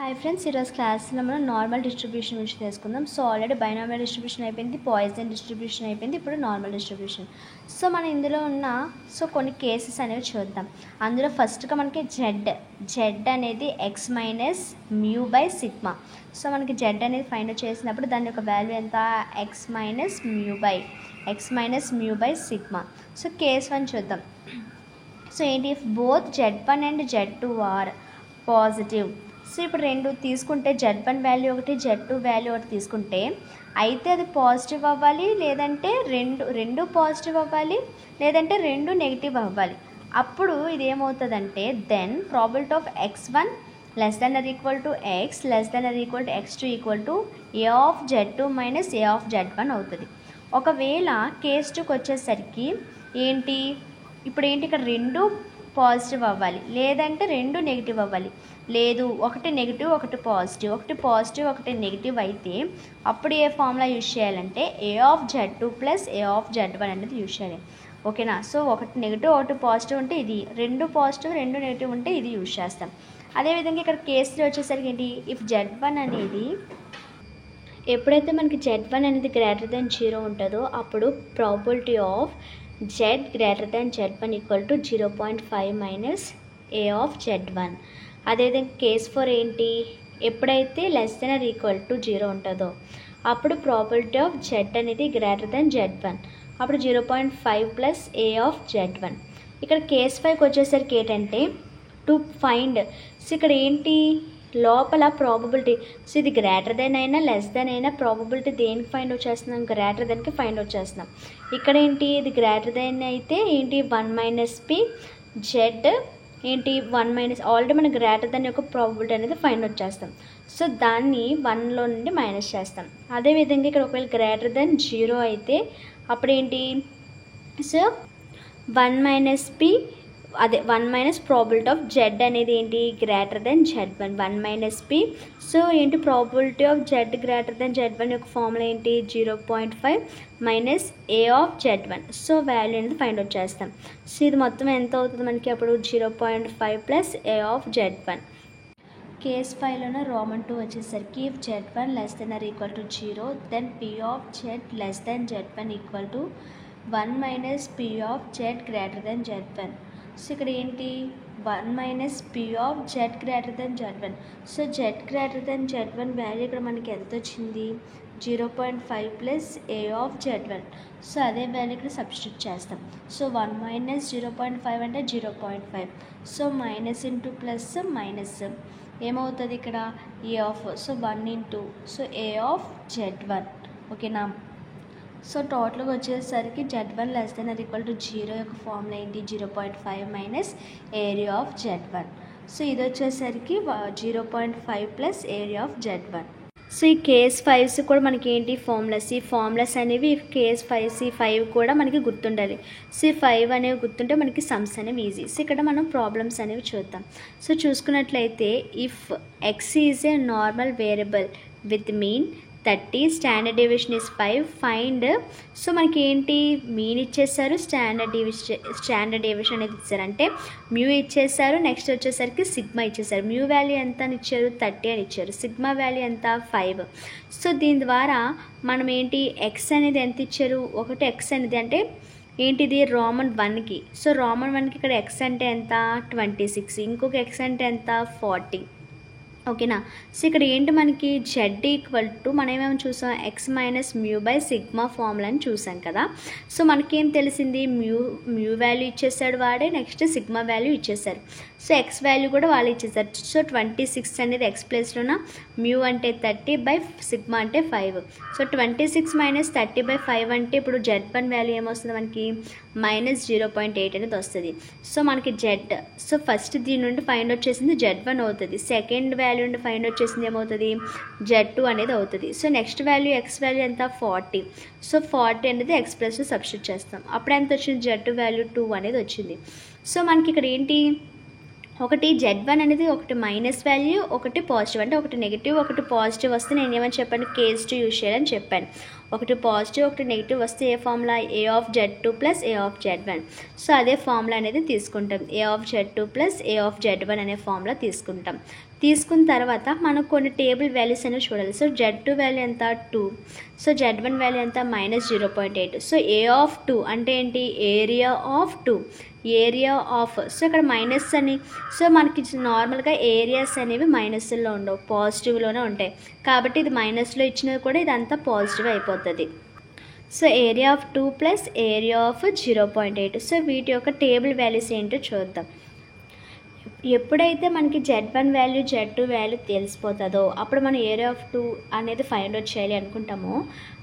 Hi friends, ఈరోజు క్లాస్లో మనం నార్మల్ డిస్ట్రిబ్యూషన్ గురించి తెలుసుకుందాం. సో ఆల్రెడీ బైనామియల్ డిస్ట్రిబ్యూషన్ అయిపోయింది, పాయిసన్ డిస్ట్రిబ్యూషన్ అయిపోయింది, ఇప్పుడు నార్మల్ డిస్ట్రిబ్యూషన్. సో మన ఇందులో ఉన్న కొన్ని కేసెస్ అనేవి చూద్దాం. అందులో ఫస్ట్గా మనకి జెడ్ అనేది x minus mu by sigma. So మనకి జెడ్ అనేది ఫైండ్ అవుట్ చేసినప్పుడు దాని యొక్క వాల్యూ ఎంత, x minus mu by sigma. So case 1 చూద్దాం. సో ఏంటి, if both Z1 and Z2 are positive. So ఇప్పుడు రెండు తీసుకుంటే Z1 వాల్యూ ఒకటి, Z2 వాల్యూ ఒకటి తీసుకుంటే అయితే అది పాజిటివ్ అవ్వాలి, లేదంటే రెండు పాజిటివ్ అవ్వాలి, లేదంటే రెండు నెగిటివ్ అవ్వాలి. అప్పుడు ఇది ఏమవుతుందంటే then probability of x1 less than or equal to x less than or equal to x2 equal to a of Z2 minus a of Z1 అవుతుంది. ఒకవేళ కేస్ 2కి వచ్చేసరికి ఏంటి, ఇప్పుడు ఏంటి, ఇక్కడ రెండు పాజిటివ్ అవ్వాలి, లేదంటే రెండు నెగిటివ్ అవ్వాలి. లేదు, ఒకటి నెగిటివ్ ఒకటి పాజిటివ్, ఒకటి నెగిటివ్ అయితే అప్పుడు ఏ ఫార్ములా యూజ్ చేయాలంటే a of Z2 plus a of Z1 అనేది యూజ్ చేయాలి. ఓకేనా. సో ఒకటి నెగిటివ్ ఒకటి పాజిటివ్ ఉంటే ఇది, రెండు పాజిటివ్ రెండు నెగిటివ్ ఉంటే ఇది యూజ్ చేస్తాం. అదేవిధంగా ఇక్కడ కేసులో వచ్చేసరికి ఏంటి, ఇఫ్ Z1 అనేది ఎప్పుడైతే మనకి Z1 అనేది గ్రేటర్ దెన్ 0 ఉంటుందో అప్పుడు probability of Z greater than Z1 equal to 0.5 minus a of Z1. అదేవిధంగా కేస్ 4 ఏంటి, ఎప్పుడైతే less than or equal to 0 ఉంటుందో అప్పుడు ప్రాబిలిటీ ఆఫ్ Z అనేది గ్రేటర్ దెన్ Z1, అప్పుడు 0.5 ప్లస్ a ఆఫ్ Z1. ఇక్కడ కేస్ 5కి వచ్చేసరికి ఏంటంటే టు ఫైండ్. సో ఇక్కడ ఏంటి, లోపల ప్రాబబిలిటీ, సో ఇది గ్రేటర్ దెన్ అయినా లెస్ దెన్ అయినా ప్రాబబిలిటీ దేనికి ఫైండ్ అవుట్ చేస్తున్నాం, గ్రేటర్ దెన్కి ఫైండ్ అవుట్ చేస్తున్నాం. ఇక్కడ ఏంటి, ఇది గ్రేటర్ దెన్ అయితే ఏంటి 1 మైనస్ p జెడ్ ఏంటి 1 మైనస్, ఆల్రెడీ మనం గ్రేటర్ దెన్ యొక్క ప్రాబబిలిటీ అనేది ఫైండ్ అవుట్ చేస్తాం. సో దాన్ని 1లో నుండి మైనస్ చేస్తాం. అదేవిధంగా ఇక్కడ ఒకవేళ గ్రేటర్ దెన్ 0 అయితే అప్పుడు ఏంటి, సో 1 మైనస్ p అదే 1 మైనస్ ప్రాబిలిటీ ఆఫ్ Z అనేది ఏంటి greater than Z1, 1 minus p. So ఏంటి probability of Z greater than Z1 యొక్క ఫార్ములా ఏంటి 0.5 minus a of Z1. So value అనేది ఫైండ్ అవుట్ చేస్తాం. సో ఇది మొత్తం ఎంత అవుతుంది మనకి, అప్పుడు 0.5 plus a of Z1. Case 5లోనే రోమన్ 2 వచ్చేసరికి if Z1 less than or equal to 0 then p of Z less than Z1 equal to 1 minus p of Z greater than Z1. So ఇక్కడ ఏంటి 1 minus p of Z greater than Z1. So Z greater than Z1 value ఇక్కడ మనకి ఎంత వచ్చింది 0.5 plus a of Z1. So అదే value ఇక్కడ substitute చేస్తాం. So 1 minus 0.5 అంటే 0.5. So minus into plus minus ఏమవుతుంది ఇక్కడ a of, so 1 into so a of Z1. ఓకేనా. సో టోటల్గా వచ్చేసరికి Z1 less than or equal to 0 యొక్క ఫార్ములా ఏంటి 0.5 minus area of Z1. So ఇది వచ్చేసరికి 0.5 plus area of Z1. So ఈ కేస్ 5 కూడా మనకి ఏంటి ఫార్ములాస్, ఈ ఫార్ములాస్ అనేవి కేస్ 5 కూడా మనకి గుర్తుండాలి. సో 5 అనేవి గుర్తుంటే మనకి సమ్స్ అనేవి ఈజీ. సో ఇక్కడ మనం ప్రాబ్లమ్స్ అనేవి చూద్దాం. సో చూసుకున్నట్లయితే if x is a normal variable with mean 30, standard deviation is 5, find. So మనకి ఏంటి మీన్ ఇచ్చేసారు, స్టాండర్డ్ డీవియేషన్ అనేది ఇచ్చారు, అంటే మ్యూ ఇచ్చేసారు, నెక్స్ట్ వచ్చేసరికి సిగ్మా ఇచ్చేసారు. మ్యూ వాల్యూ ఎంత అని ఇచ్చారు 30 అని ఇచ్చారు, సిగ్మా వాల్యూ ఎంత 5. సో దీని ద్వారా మనం ఏంటి ఎక్స్ అనేది ఎంత ఇచ్చారు, ఒకటి ఎక్స్ అనేది అంటే ఏంటిది రోమన్ 1కి. సో రోమన్ 1కి ఇక్కడ ఎక్స్ అంటే ఎంత 26, ఇంకొక ఎక్స్ అంటే ఎంత 40. ఓకేనా. సో ఇక్కడ ఏంటి మనకి Z ఈక్వల్ టు మనం ఏమేమి చూసాం, X minus mu by sigma formula అని చూసాం కదా. సో మనకేం తెలిసింది, మ్యూ వాల్యూ ఇచ్చేసాడు వాడే, నెక్స్ట్ సిగ్మా వాల్యూ ఇచ్చేసారు. సో ఎక్స్ వాల్యూ కూడా వాళ్ళు ఇచ్చేసారు. సో 26 అనేది ఎక్స్ ప్లేస్లోన, మ్యూ అంటే 30 బై సిగ్మా అంటే 5. సో 26 మైనస్ 30 బై 5 అంటే ఇప్పుడు Z1 వాల్యూ ఏమొస్తుంది మనకి మైనస్ 0.8 అనేది వస్తుంది. సో మనకి Z, సో ఫస్ట్ దీని నుండి ఫైండ్ అవుట్ చేసింది Z1 అవుతుంది, సెకండ్ వాల్యూ నుండి ఫైండ్ అవుట్ చేసింది ఏమవుతుంది Z2 అనేది అవుతుంది. So next value X value ఎంత 40. సో 40 అనేది ఎక్స్ ప్లస్లో సబ్స్టిట్యూట్ చేస్తాం, అప్పుడు ఎంత వచ్చింది Z2 వాల్యూ 2 అనేది వచ్చింది. సో మనకి ఇక్కడ ఏంటి ఒకటి Z1 అనేది ఒకటి మైనస్ వాల్యూ ఒకటి పాజిటివ్, అంటే ఒకటి నెగిటివ్ ఒకటి పాజిటివ్ వస్తే నేను ఏమని చెప్పాను కేస్ 2 యూజ్ చేయాలని చెప్పాను. ఒకటి పాజిటివ్ ఒకటి నెగిటివ్ వస్తే ఏ formula A of Z2 plus A of Z1. So అదే ఫార్ములా అనేది తీసుకుంటాం, A of Z2 plus A of Z1 అనే ఫార్ములా తీసుకుంటాం. తీసుకున్న తర్వాత మనకు కొన్ని టేబుల్ వాల్యూస్ అనేవి చూడాలి. సో Z2 వాల్యూ ఎంత 2, సో Z1 వాల్యూ ఎంత -0.8. సో ఏ ఆఫ్ 2 అంటే ఏంటి, area of 2, area of, so ఇక్కడ మైనస్ అని, సో మనకి నార్మల్గా ఏరియాస్ అనేవి మైనస్లో ఉండవు, పాజిటివ్లోనే ఉంటాయి. కాబట్టి ఇది మైనస్లో ఇచ్చినది కూడా ఇదంతా పాజిటివ్ అయిపోతుంది. So area of 2 plus area of 0.8. So వీటి యొక్క టేబుల్ వాల్యూస్ ఏంటో చూద్దాం. ఎప్పుడైతే మనకి Z1 వాల్యూ Z2 వాల్యూ తెలిసిపోతుందో అప్పుడు మనం ఏరియా ఆఫ్ 2 అనేది ఫైండ్ అవుట్ చేయాలి అనుకుంటాము.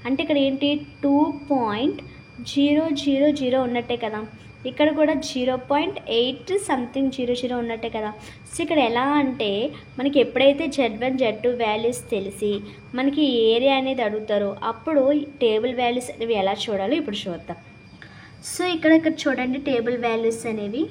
అంటే ఇక్కడ ఏంటి 2.000 ఉన్నట్టే కదా, ఇక్కడ కూడా 0.8 సంథింగ్ 00 ఉన్నట్టే కదా. సో ఇక్కడ ఎలా అంటే మనకి ఎప్పుడైతే Z1 Z2 వాల్యూస్ తెలిసి మనకి ఏరియా అనేది అడుగుతారో అప్పుడు టేబుల్ వాల్యూస్ అనేవి ఎలా చూడాలో ఇప్పుడు చూద్దాం. సో ఇక్కడ చూడండి టేబుల్ వాల్యూస్ అనేవి.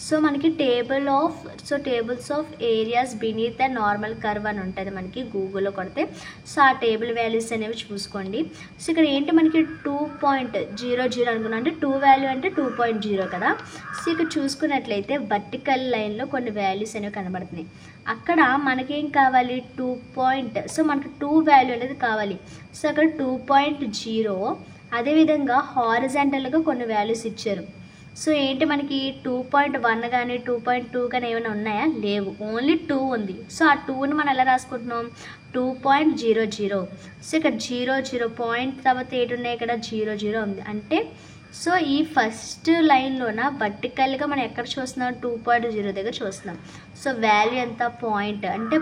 సో మనకి tables of areas beneath the normal curve అని ఉంటుంది మనకి గూగుల్లో కొడితే. సో ఆ టేబుల్ వాల్యూస్ అనేవి చూసుకోండి. సో ఇక్కడ ఏంటి మనకి 2.00 అనుకున్నాం, అంటే 2 వాల్యూ అంటే 2.0 కదా. సో ఇక్కడ చూసుకున్నట్లయితే వర్టికల్ లైన్లో కొన్ని వాల్యూస్ అనేవి కనబడుతున్నాయి. అక్కడ మనకేం కావాలి 2. సో మనకి 2 వాల్యూ అనేది కావాలి. సో అక్కడ 2.0, అదేవిధంగా హారిజాంటల్గా కొన్ని వాల్యూస్ ఇచ్చారు. సో ఏంటి మనకి 2.1 కానీ 2.2 కానీ ఏమైనా ఉన్నాయా, లేవు, ఓన్లీ 2 ఉంది. సో ఆ 2ని మనం ఎలా రాసుకుంటున్నాం 2.00. సో ఇక్కడ 00 పాయింట్ తర్వాత ఏంటి ఉన్నాయి, ఇక్కడ 00 ఉంది. అంటే సో ఈ ఫస్ట్ లైన్లోన వర్టికల్గా మనం ఎక్కడ చూస్తున్నాం 2.0 దగ్గర చూస్తున్నాం. సో వాల్యూ ఎంత పాయింట్ అంటే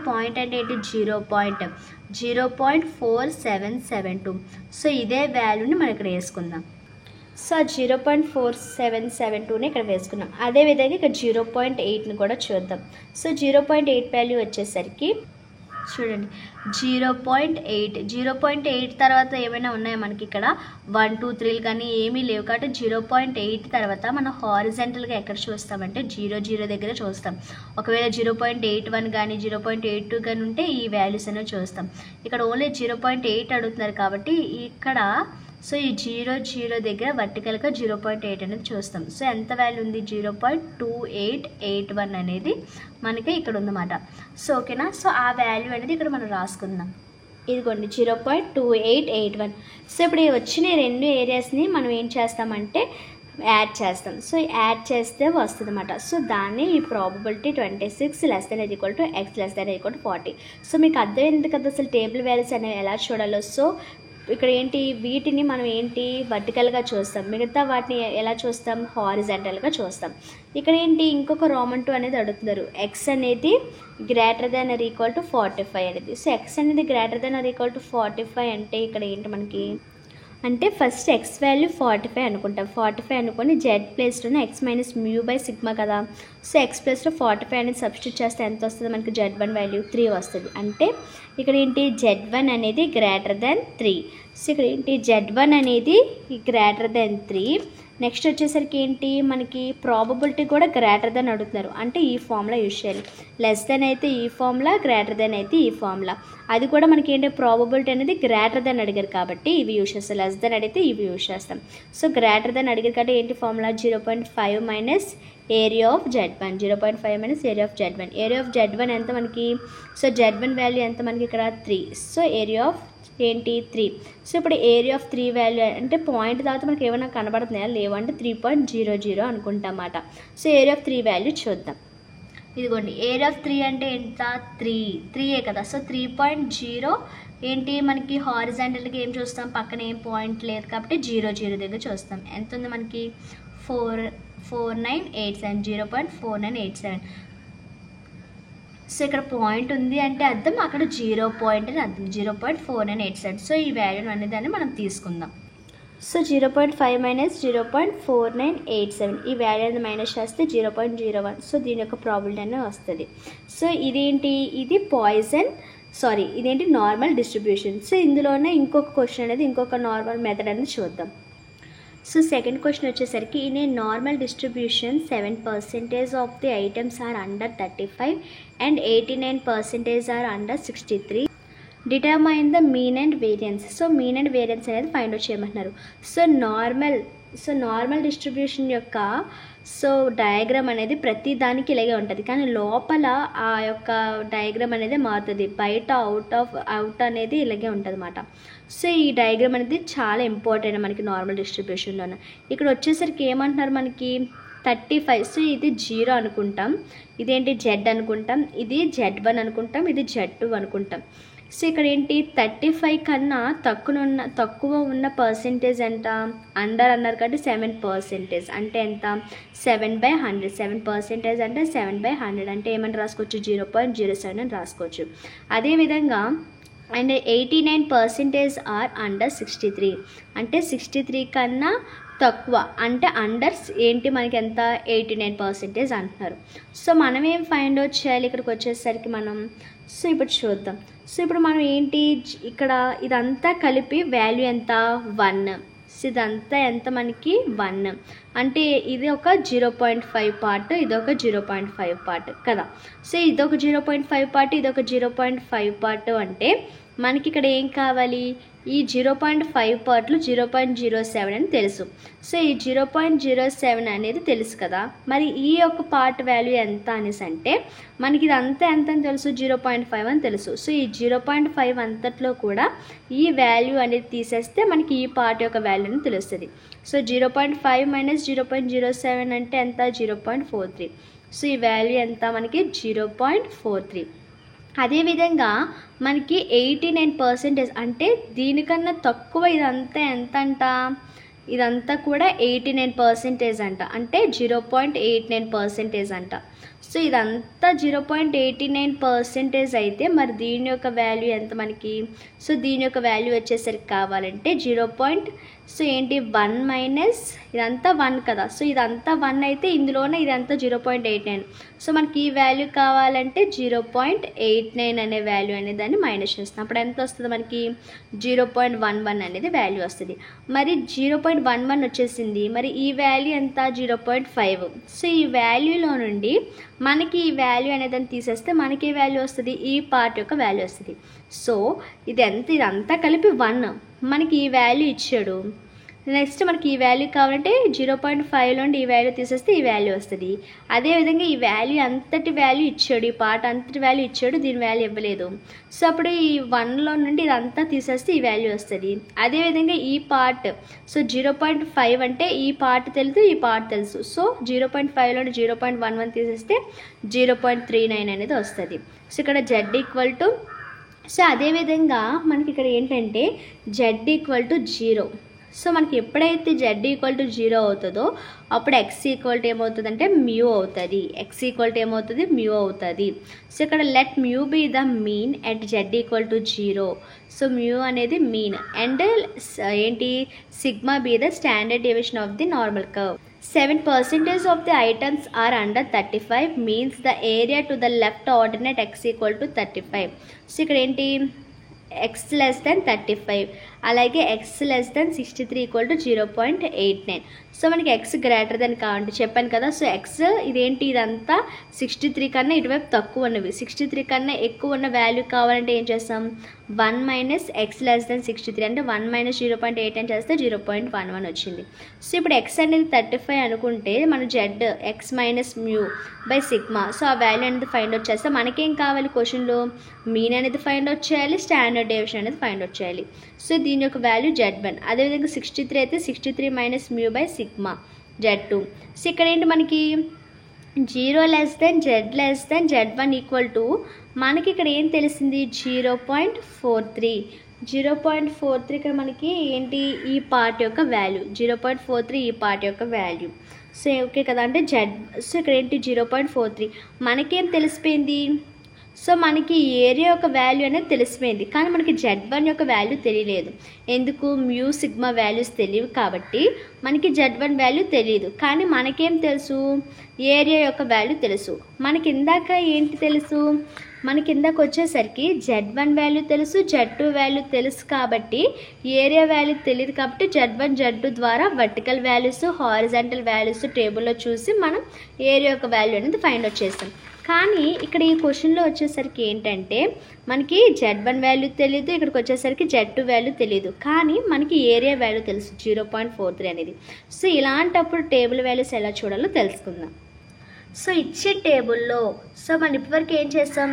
ఏంటి 0.4772. సో ఇదే వాల్యూని మనం ఇక్కడ వేసుకుందాం. సో 0.4772ని ఇక్కడ వేసుకున్నాం. అదేవిధంగా ఇక్కడ 0.8ని కూడా చూద్దాం. సో 0.8 వాల్యూ వచ్చేసరికి చూడండి 0.8 తర్వాత ఏమైనా ఉన్నాయా మనకి ఇక్కడ 1 2 3 కానీ ఏమీ లేవు. కాబట్టి 0.8 తర్వాత మనం హారిజెంటల్గా ఎక్కడ చూస్తామంటే 00 దగ్గర చూస్తాం. ఒకవేళ 0.81 కానీ 0.82 కానీ ఉంటే ఈ వాల్యూస్ అనేవి చూస్తాం. ఇక్కడ ఓన్లీ 0.8 అడుగుతున్నారు కాబట్టి ఇక్కడ సో ఈ 00 దగ్గర వర్టికల్గా 0.8 అనేది చూస్తాం. సో ఎంత వాల్యూ ఉంది 0.2881 అనేది మనకి ఇక్కడ ఉందన్నమాట. సో ఓకేనా. సో ఆ వాల్యూ అనేది ఇక్కడ మనం రాసుకుందాం. ఇదిగోండి 0.2881. సో ఇప్పుడు వచ్చిన రెండు ఏరియాస్ని మనం ఏం చేస్తామంటే యాడ్ చేస్తాం. సో యాడ్ చేస్తే వస్తుంది అన్నమాట. సో దాన్ని ఈ ప్రాబబిలిటీ 26 < x < 40. సో మీకు అర్థమైంది కదా అసలు టేబుల్ వాల్యూస్ అనేవి ఎలా చూడాలో. సో ఇక్కడ ఏంటి వీటిని మనం ఏంటి వర్టికల్గా చూస్తాం, మిగతా వాటిని ఎలా చూస్తాం హారిజాంటల్గా చూస్తాం. ఇక్కడ ఏంటి ఇంకొక రోమన్ 2 అనేది అడుగుతున్నారు, ఎక్స్ అనేది > 45 అనేది. సో ఎక్స్ అనేది > 45 అంటే ఇక్కడ ఏంటి మనకి అంటే ఫస్ట్ ఎక్స్ వాల్యూ 45 అనుకుంటాం. 45 అనుకొని జెడ్ ప్లేస్లోనే ఎక్స్ మైనస్ μ/σ కదా. సో ఎక్స్ ప్లేస్లో 45 అనేది సబ్స్టిట్యూట్ చేస్తే ఎంత వస్తుంది మనకి Z1 వాల్యూ 3 వస్తుంది. అంటే ఇక్కడ ఏంటి Z1 అనేది <3. సో ఇక్కడ ఏంటి Z1 అనేది <3. నెక్స్ట్ వచ్చేసరికి ఏంటి మనకి ప్రాబబిలిటీ కూడా గ్రేటర్ దెన్ అడుగుతున్నారు, అంటే ఈ ఫార్ములా యూజ్ చేయాలి. లెస్ దెన్ అయితే ఈ ఫార్ములా, గ్రేటర్ దెన్ అయితే ఈ ఫార్ములా. అది కూడా మనకి ఏంటి ప్రాబబిలిటీ అనేది గ్రేటర్ దెన్ అడిగారు కాబట్టి ఇవి యూజ్ చేస్తాం, లెస్ దెన్ అడిగితే ఇవి యూజ్ చేస్తాం. సో గ్రేటర్ దెన్ అడిగారు కాబట్టి ఏంటి formula 0.5 minus area of Z1, 0.5 minus area of Z1. Area of Z1 ఎంత మనకి, సో Z1 వాల్యూ ఎంత మనకి ఇక్కడ 3. సో ఏరియా ఆఫ్ ఏంటి 3. సో ఇప్పుడు ఏరియా ఆఫ్ 3 వాల్యూ అంటే పాయింట్ తర్వాత మనకి ఏమైనా కనబడుతున్నాయా, లేవంటే 3.00 అనుకుంటాం అన్నమాట. సో ఏరియా ఆఫ్ 3 వాల్యూ చూద్దాం. ఇదిగోండి ఏరియా ఆఫ్ 3 అంటే ఎంత 3 కదా. సో 3.0 ఏంటి మనకి హారిజాంటల్గా ఏం చూస్తాం, పక్కన ఏం పాయింట్ లేదు కాబట్టి 00 దగ్గర చూస్తాం. ఎంత ఉంది మనకి 4987, 0.4987. సో ఇక్కడ పాయింట్ ఉంది అంటే అర్థం అక్కడ 0 పాయింట్ అని అర్థం, 0.4987. సో ఈ వాల్యూ అనేదాన్ని మనం తీసుకుందాం. సో 0.5 మైనస్ 0.4987 ఈ వాల్యూ అనేది మైనస్ చేస్తే 0.01. సో దీని యొక్క ప్రాబిలిటీ అనేది వస్తుంది. సో ఇదేంటి, ఇది ఇదేంటి నార్మల్ డిస్ట్రిబ్యూషన్. సో ఇందులోనే ఇంకొక క్వశ్చన్ అనేది ఇంకొక నార్మల్ మెథడ్ అనేది చూద్దాం. సో సెకండ్ క్వశ్చన్ వచ్చేసరికి in a normal distribution 7% of the items are under 35 and 89% are under 63 determine the mean and variance. So mean and variance అనేది ఫైండ్ అవుట్ చేయమంటున్నారు. So normal distribution యొక్క diagram అనేది ప్రతి దానికి ఇలాగే ఉంటుంది, కానీ లోపల ఆ యొక్క డయాగ్రామ్ అనేది మారుతుంది. బయట అవుట్ అనేది ఇలాగే ఉంటుంది అన్నమాట. సో ఈ డయాగ్రామ్ అనేది చాలా ఇంపార్టెంట్ మనకి నార్మల్ డిస్ట్రిబ్యూషన్లోనే. ఇక్కడ వచ్చేసరికి ఏమంటున్నారు మనకి 35. సో ఇది 0 అనుకుంటాం, ఇదేంటి Z అనుకుంటాం, ఇది Z1 అనుకుంటాం, ఇది Z2 అనుకుంటాం. సో ఇక్కడ ఏంటి 35 కన్నా తక్కువ ఉన్న పర్సెంటేజ్ ఎంత, అండర్ అన్నారు కాబట్టి 7%. అంటే ఎంత 7/100. 7% అంటే 7/100 అంటే ఏమని రాసుకోవచ్చు 0.07 అని రాసుకోవచ్చు. అదేవిధంగా అండ్ 89% ఆర్ అండర్ 63. అంటే 63 కన్నా తక్కువ, అంటే అండర్స్ ఏంటి మనకి ఎంత 89% అంటున్నారు. సో మనం ఏం ఫైండ్ అవుట్ చేయాలి ఇక్కడికి వచ్చేసరికి మనం. సో ఇప్పుడు చూద్దాం. సో ఇప్పుడు మనం ఏంటి ఇక్కడ ఇదంతా కలిపి వాల్యూ ఎంత 1. సో ఇదంతా ఎంత మనకి 1. అంటే ఇది ఒక 0.5 పార్ట్, ఇది ఒక 0.5 పార్ట్ కదా. సో ఇదొక 0.5 పార్ట్, ఇది ఒక 0.5 పార్ట్. అంటే మనకి ఇక్కడ ఏం కావాలి, ఈ 0.5 పార్ట్లు 0.07 అని తెలుసు. సో ఈ 0.07 అనేది తెలుసు కదా. మరి ఈ యొక్క పార్ట్ వాల్యూ ఎంత అనేసి అంటే మనకి ఇదంతా ఎంత అని తెలుసు 0.5 అని తెలుసు. సో ఈ 0.5 అంతట్లో కూడా ఈ వాల్యూ అనేది తీసేస్తే మనకి ఈ పార్ట్ యొక్క వాల్యూ అని తెలుస్తుంది. సో 0.5 మైనస్ 0.07 అంటే ఎంత 0.43. సో ఈ వాల్యూ ఎంత మనకి 0.43. అదేవిధంగా మనకి 89% అంటే దీనికన్నా తక్కువ ఇదంతా ఎంత అంట, ఇదంతా కూడా 89% అంట, అంటే 0.89% అంట. సో ఇదంతా 0.89% అయితే మరి దీని యొక్క వాల్యూ ఎంత మనకి. సో దీని యొక్క వాల్యూ వచ్చేసరికి కావాలంటే సో ఏంటి 1 మైనస్ ఇదంతా 1 కదా. సో ఇదంతా 1 అయితే ఇందులోనే ఇదంతా 0.89. సో మనకి ఈ వాల్యూ కావాలంటే 0.89 అనే వాల్యూ అనే దాన్ని మైనస్ చేస్తాం. అప్పుడు ఎంత వస్తుంది మనకి 0.11 అనేది వాల్యూ వస్తుంది. మరి 0.11 వచ్చేసింది, మరి ఈ వాల్యూ ఎంత 0.5. సో ఈ వాల్యూలో నుండి మనకి ఈ వాల్యూ అనేదాన్ని తీసేస్తే మనకి ఏ వాల్యూ వస్తుంది, ఈ పార్ట్ యొక్క వాల్యూ వస్తుంది. సో ఇదంతా కలిపి 1 మనకి ఈ వాల్యూ ఇచ్చాడు. నెక్స్ట్ మనకి ఈ వాల్యూ కావాలంటే 0.5 నుండి ఈ వాల్యూ తీసేస్తే ఈ వాల్యూ వస్తుంది. అదేవిధంగా ఈ వాల్యూ అంతటి వాల్యూ ఇచ్చాడు, ఈ పార్ట్ అంతటి వాల్యూ ఇచ్చాడు, దీని వాల్యూ ఇవ్వలేదు. సో అప్పుడు ఈ 1లో నుండి ఇదంతా తీసేస్తే ఈ వాల్యూ వస్తుంది. అదేవిధంగా ఈ పార్ట్ సో 0.5 అంటే ఈ పార్ట్ తెలుసు, ఈ పార్ట్ తెలుసు. సో 0.5 నుండి 0.11 తీసేస్తే 0.39 అనేది వస్తుంది. సో ఇక్కడ Z = సో అదేవిధంగా మనకి ఇక్కడ ఏంటంటే Z = 0. సో మనకి ఎప్పుడైతే Z = 0 అవుతుందో అప్పుడు X = ఏమవుతుందంటే మ్యూ అవుతుంది. X = ఏమవుతుంది మ్యూ అవుతుంది. సో ఇక్కడ let mu be the mean at Z = 0. So mu అనేది మీన్ అండ్ ఏంటి sigma be the standard deviation of the normal curve. 7% of the items are under 35 means the area to the left ordinate X = 35. So ఇక్కడ ఏంటి X less than 35, అలాగే X less than 63 = 0.89. So మనకి X greater than కావాలంటే చెప్పాను కదా. So X ఇదేంటి ఇదంతా 63 కన్నా ఇటువైపు తక్కువ ఉన్నవి, 63 కన్నా ఎక్కువ ఉన్న వాల్యూ కావాలంటే ఏం చేస్తాం 1 మైనస్ X less than 63 అంటే 1 మైనస్ 0.89 చేస్తే 0.11 వచ్చింది. సో ఇప్పుడు X అనేది 35 అనుకుంటే మనం Z X minus mu by sigma. So ఆ వాల్యూ అనేది ఫైండ్ అవుట్ చేస్తే మనకేం కావాలి క్వశ్చన్లో మీన్ అనేది ఫైండ్ అవుట్ చేయాలి, స్టాండర్డ్ డీవియేషన్ అనేది ఫైండ్ అవుట్ చేయాలి. సో దీని యొక్క వాల్యూ Z1. అదేవిధంగా 63 అయితే 63 minus mu by sigma Z2. So ఇక్కడ ఏంటి మనకి 0 less than Z less than Z1 = మనకి ఇక్కడ ఏం తెలిసింది 0.43. 0.43 ఇక్కడ మనకి ఏంటి ఈ పార్ట్ యొక్క వాల్యూ 0.43 ఈ పార్ట్ యొక్క వాల్యూ. సో ఓకే కదా. అంటే సో ఇక్కడ ఏంటి 0.43 మనకేం తెలిసిపోయింది. సో మనకి ఏరియా యొక్క వాల్యూ అనేది తెలిసిపోయింది, కానీ మనకి Z1 యొక్క వాల్యూ తెలియలేదు. ఎందుకు మ్యూ సిగ్మా వాల్యూస్ తెలియవు కాబట్టి మనకి Z1 వాల్యూ తెలియదు, కానీ మనకేం తెలుసు ఏరియా యొక్క వాల్యూ తెలుసు. మనకి ఇందాక ఏంటి తెలుసు, మనకి ఇందాక వచ్చేసరికి Z1 వాల్యూ తెలుసు, Z2 వాల్యూ తెలుసు కాబట్టి ఏరియా వాల్యూ తెలియదు కాబట్టి Z1 Z2 ద్వారా వర్టికల్ వాల్యూస్ హారిజాంటల్ వాల్యూస్ టేబుల్లో చూసి మనం ఏరియా యొక్క వాల్యూ అనేది ఫైండ్ అవుట్ చేస్తాం. కానీ ఇక్కడ ఈ క్వశ్చన్లో వచ్చేసరికి ఏంటంటే మనకి Z1 వాల్యూ తెలియదు, ఇక్కడికి వచ్చేసరికి Z2 వాల్యూ తెలియదు, కానీ మనకి ఏరియా వాల్యూ తెలుసు 0.43 అనేది. సో ఇలాంటప్పుడు టేబుల్ వాల్యూస్ ఎలా చూడాలో తెలుసుకుందాం. సో ఇచ్చే టేబుల్లో మనం ఇప్పటివరకు ఏం చేస్తాం,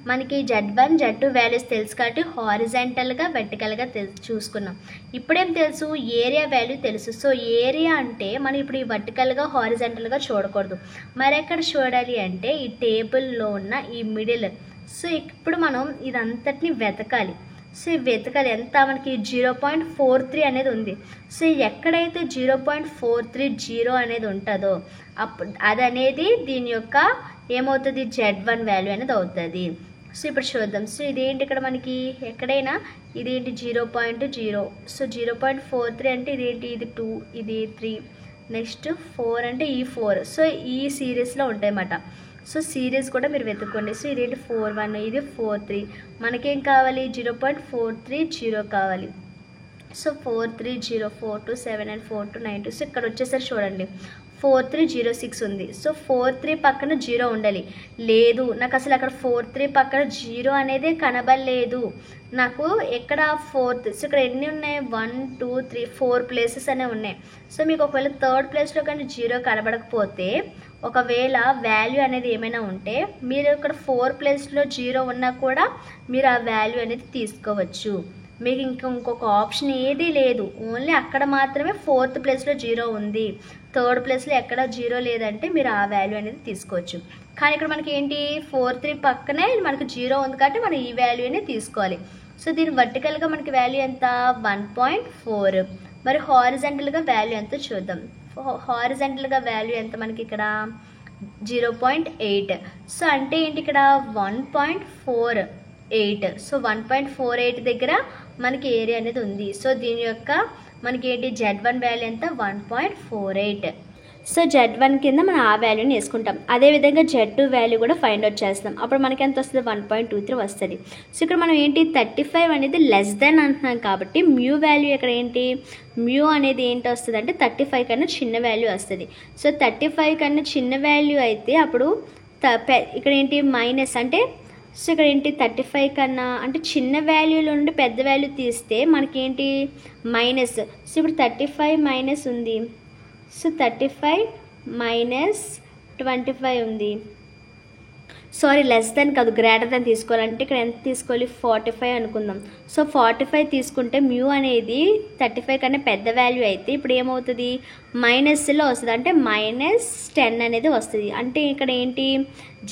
మనకి Z1 Z2 వాల్యూస్ తెలుసు కాబట్టి హారిజాంటల్గా వెర్టికల్గా చూసుకున్నాం. ఇప్పుడేం తెలుసు, ఏరియా వాల్యూ తెలుసు. సో ఏరియా అంటే మనం ఇప్పుడు ఈ వర్టికల్గా హారిజాంటల్గా చూడకూడదు, మరి ఎక్కడ చూడాలి అంటే ఈ టేబుల్లో ఉన్న ఈ మిడిల్. సో ఇప్పుడు మనం ఇదంతటిని వెతకాలి. సో వెతకాలి ఎంత, మనకి 0.43 అనేది ఉంది. సో ఎక్కడైతే 0.430 అనేది ఉంటుందో అప్పుడు అది అనేది దీని యొక్క ఏమవుతుంది, Z1 వాల్యూ అనేది అవుతుంది. సో ఇప్పుడు చూద్దాం. సో ఇదేంటి ఇక్కడ మనకి ఎక్కడైనా ఇదేంటి 0.0. సో 0.43 అంటే ఇదేంటి, ఇది 2, ఇది 3, నెక్స్ట్ 4 అంటే ఈ 4. సో ఈ సిరీస్లో ఉంటాయన్నమాట. సో సిరీస్ కూడా మీరు వెతుక్కోండి. సో ఇదేంటి 4-1, ఇది 4-3, మనకేం కావాలి 0.430 కావాలి. So 430, 427 and 4292. సో ఇక్కడ వచ్చేసరి చూడండి 4306 ఉంది. సో 43 పక్కన 0 ఉండాలి, లేదు నాకు అసలు అక్కడ 43 పక్కన 0 అనేది కనబడలేదు నాకు. ఎక్కడ 4th. సో ఇక్కడ ఎన్ని ఉన్నాయి, 1 2 3 4 ప్లేసెస్ అనేవి ఉన్నాయి. సో మీకు ఒకవేళ థర్డ్ ప్లేస్లో కానీ 0 కనబడకపోతే, ఒకవేళ వాల్యూ అనేది ఏమైనా ఉంటే మీరు ఇక్కడ 4 ప్లేస్లో 0 ఉన్నా కూడా మీరు ఆ వాల్యూ అనేది తీసుకోవచ్చు. మీకు ఇంకొక ఆప్షన్ ఏదీ లేదు, ఓన్లీ అక్కడ మాత్రమే 4th ప్లేస్లో 0 ఉంది, థర్డ్ ప్లేస్లో ఎక్కడ 0 లేదంటే మీరు ఆ వాల్యూ అనేది తీసుకోవచ్చు. కానీ ఇక్కడ మనకి ఏంటి 43 పక్కనే మనకి 0 ఉంది కాబట్టి మనం ఈ వాల్యూనే తీసుకోవాలి. సో దీని వర్టికల్గా మనకి వాల్యూ ఎంత, 1.4. మరి హారిజాంటల్గా వాల్యూ ఎంత చూద్దాం. హారిజాంటల్గా వాల్యూ ఎంత మనకి ఇక్కడ 0.8. సో అంటే ఏంటి ఇక్కడ 1.48. సో 1.48 దగ్గర మనకి ఏరియా అనేది ఉంది. సో దీని యొక్క మనకి ఏంటి Z1 వాల్యూ ఎంత, 1.48. సో Z1 కింద మనం ఆ వాల్యూని వేసుకుంటాం. అదేవిధంగా Z2 వాల్యూ కూడా ఫైండ్ అవుట్ చేస్తాం. అప్పుడు మనకి ఎంత వస్తుంది, 1.23 వస్తుంది. సో ఇక్కడ మనం ఏంటి 35 అనేది లెస్ దెన్ అంటున్నాం కాబట్టి మ్యూ వాల్యూ ఇక్కడ ఏంటి, మ్యూ అనేది ఏంటి వస్తుంది అంటే 35 కన్నా చిన్న వాల్యూ వస్తుంది. సో 35 కన్నా చిన్న వాల్యూ అయితే అప్పుడు ఇక్కడ ఏంటి మైనస్ అంటే, సో ఇక్కడ ఏంటి 35 కన్నా అంటే చిన్న వాల్యూలో నుండి పెద్ద వాల్యూ తీస్తే మనకేంటి మైనస్. సో ఇప్పుడు 35 మైనస్ ఉంది. సో 35 మైనస్ 25 ఉంది. సారీ లెస్ దెన్ కాదు, గ్రేటర్ దెన్ తీసుకోవాలంటే ఇక్కడ ఎంత తీసుకోవాలి, 45 అనుకుందాం. సో 45 తీసుకుంటే మ్యూ అనేది 35 కన్నా పెద్ద వాల్యూ అయితే ఇప్పుడు ఏమవుతుంది, మైనస్లో వస్తుంది, అంటే -10 అనేది వస్తుంది. అంటే ఇక్కడ ఏంటి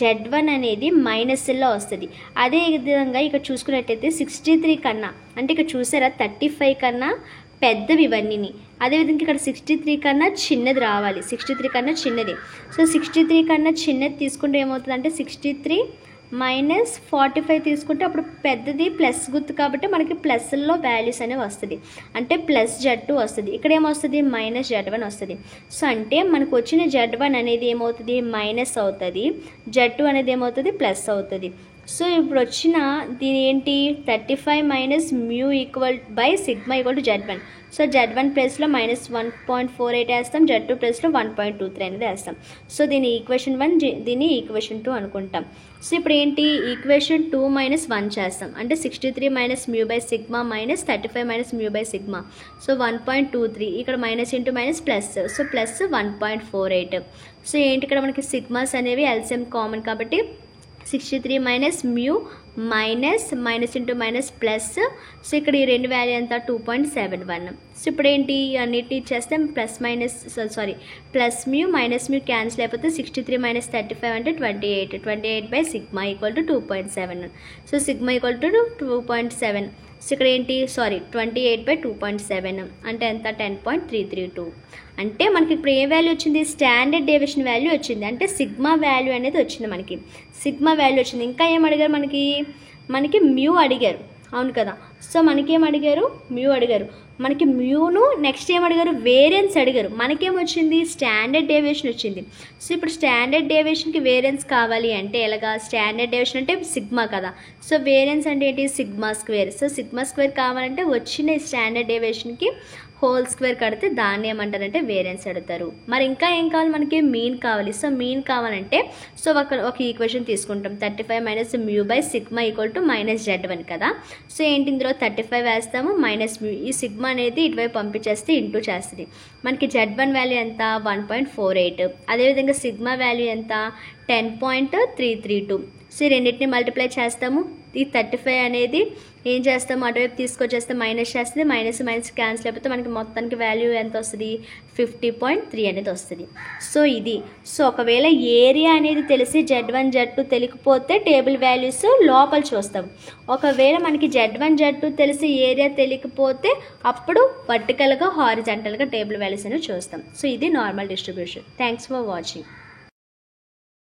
Z1 అనేది మైనస్లో వస్తుంది. అదే విధంగా ఇక్కడ చూసుకున్నట్టయితే 63 కన్నా, అంటే ఇక్కడ చూసారా 35 కన్నా పెద్దవి ఇవన్నీ. అదేవిధంగా ఇక్కడ 63 కన్నా చిన్నది రావాలి, 63 కన్నా చిన్నది. సో 63 కన్నా చిన్నది తీసుకుంటే ఏమవుతుంది అంటే 63 మైనస్ 45 తీసుకుంటే అప్పుడు పెద్దది ప్లస్ గుర్తు కాబట్టి మనకి ప్లస్లో వాల్యూస్ అనేవి వస్తుంది, అంటే ప్లస్ Z2 వస్తుంది. ఇక్కడ ఏమొస్తుంది, మైనస్ Z1 వస్తుంది. సో అంటే మనకు వచ్చిన Z1 అనేది ఏమవుతుంది, మైనస్ అవుతుంది, Z2 అనేది ఏమవుతుంది, ప్లస్ అవుతుంది. సో ఇప్పుడు వచ్చిన దీని ఏంటి 35 minus mu equal by sigma equal to Z1. So Z1 ప్లేస్లో -1.48 వేస్తాం, Z2 ప్లేస్లో 1.23 అనేది వేస్తాం. సో దీని ఈక్వేషన్ 1, దీని ఈక్వేషన్ 2 అనుకుంటాం. సో ఇప్పుడు ఏంటి ఈక్వేషన్ 2 మైనస్ 1 చేస్తాం, అంటే 63 minus mu by sigma minus 35 minus mu by sigma. So 1.23 ఇక్కడ minus into minus plus, so plus 1.48. So ఏంటి ఇక్కడ మనకి సిగ్మాస్ అనేవి ఎల్సిఎం కామన్ కాబట్టి 63 minus mu minus into minus plus. So ఇక్కడ ఈ రెండు వాల్యూ ఎంత 2.71. సో ఇప్పుడు ఏంటి అన్నిటి చేస్తే plus mu minus mu cancel అయిపోతే 63 మైనస్ 35 అంటే 28 by sigma equal to 2.7. So sigma equal to 2.7. So ఇక్కడ ఏంటి 28 బై 2.7 అంటే ఎంత 10.332. అంటే మనకి ఇప్పుడు ఏ వాల్యూ వచ్చింది, స్టాండర్డ్ డేవియేషన్ వాల్యూ వచ్చింది, అంటే సిగ్మా వాల్యూ అనేది వచ్చింది, మనకి సిగ్మా వాల్యూ వచ్చింది. ఇంకా ఏం అడిగారు, మనకి మ్యూ అడిగారు, అవును కదా. సో మనకేం అడిగారు, మ్యూ అడిగారు. మనకి మ్యూను నెక్స్ట్ ఏం అడిగారు, వేరియన్స్ అడిగారు. మనకేమొచ్చింది, స్టాండర్డ్ డేవియేషన్ వచ్చింది. సో ఇప్పుడు స్టాండర్డ్ డేవియేషన్కి వేరియన్స్ కావాలి అంటే ఎలాగా, స్టాండర్డ్ డేవియేషన్ అంటే సిగ్మా కదా. సో వేరియన్స్ అంటే ఏంటి, sigma square. So sigma square కావాలంటే వచ్చిన స్టాండర్డ్ డేవియేషన్కి హోల్ స్క్వేర్ కడితే దాన్ని ఏమంటారంటే వేరియన్స్ అడుగుతారు. మరి ఇంకా ఏం కావాలి, మనకి మీన్ కావాలి. సో మీన్ కావాలంటే సో ఒక ఈక్వేషన్ తీసుకుంటాం, 35 minus mu by sigma equal to minus Z1 కదా. సో ఏంటి, ఇందులో 35 వేస్తాము, మైనస్ మ్యూ, ఈ సిగ్మా అనేది ఇటువైపు పంపించేస్తే ఇంటూ చేస్తుంది. మనకి Z1 వాల్యూ ఎంత, 1.48. అదేవిధంగా సిగ్మా వాల్యూ ఎంత, 10.332. సో ఈ రెండింటిని మల్టిప్లై చేస్తాము. ఈ 35 అనేది ఏం చేస్తాము, అటువైపు తీసుకొచ్చేస్తే మైనస్ చేస్తుంది, మైనస్ మైనస్ క్యాన్సిల్ అయిపోతే మనకి మొత్తానికి వాల్యూ ఎంత వస్తుంది, 50.3 అనేది వస్తుంది. సో ఇది. సో ఒకవేళ ఏరియా అనేది తెలిసి Z1 Z2 తెలియకపోతే టేబుల్ వాల్యూస్ లోపల చూస్తాం. ఒకవేళ మనకి Z1 Z2 తెలిసి ఏరియా తెలియకపోతే అప్పుడు వర్టికల్గా హారిజాంటల్గా టేబుల్ వాల్యూస్ అనేవి చూస్తాం. సో ఇది normal distribution. Thanks for watching.